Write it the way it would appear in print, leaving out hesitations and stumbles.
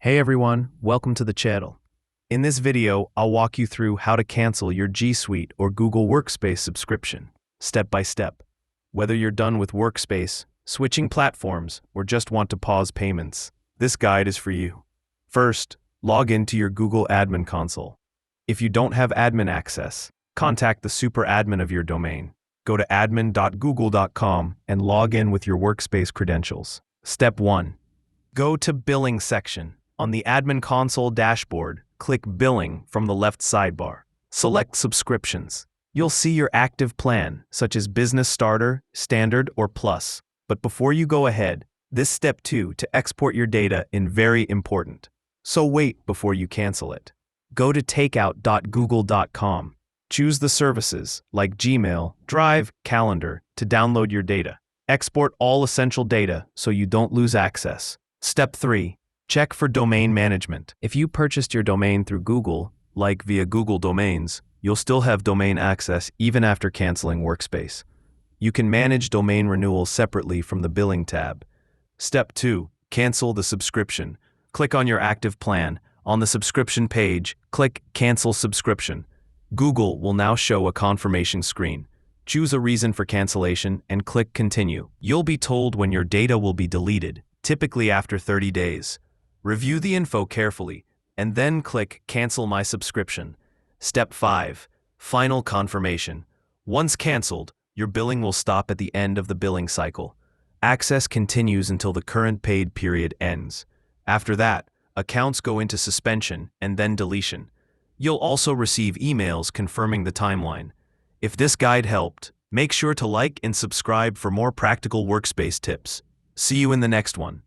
Hey everyone, welcome to the channel. In this video, I'll walk you through how to cancel your G Suite or Google Workspace subscription, step by step. Whether you're done with Workspace, switching platforms, or just want to pause payments, this guide is for you. First, log into your Google Admin Console. If you don't have admin access, contact the super admin of your domain. Go to admin.google.com and log in with your Workspace credentials. Step 1. Go to Billing section. On the Admin Console dashboard, click Billing from the left sidebar. Select Subscriptions. You'll see your active plan, such as Business Starter, Standard, or Plus. But before you go ahead, this step 2 to export your data is very important. So wait before you cancel it. Go to takeout.google.com. Choose the services like Gmail, Drive, Calendar to download your data. Export all essential data so you don't lose access. Step 3. Check for domain management. If you purchased your domain through Google, like via Google Domains, you'll still have domain access even after canceling Workspace. You can manage domain renewal separately from the Billing tab. Step 2. Cancel the subscription. Click on your active plan. On the subscription page, click Cancel Subscription. Google will now show a confirmation screen. Choose a reason for cancellation and click Continue. You'll be told when your data will be deleted, typically after 30 days. Review the info carefully, and then click Cancel My Subscription. Step 5. Final confirmation. Once canceled, your billing will stop at the end of the billing cycle. Access continues until the current paid period ends. After that, accounts go into suspension and then deletion. You'll also receive emails confirming the timeline. If this guide helped, make sure to like and subscribe for more practical Workspace tips. See you in the next one.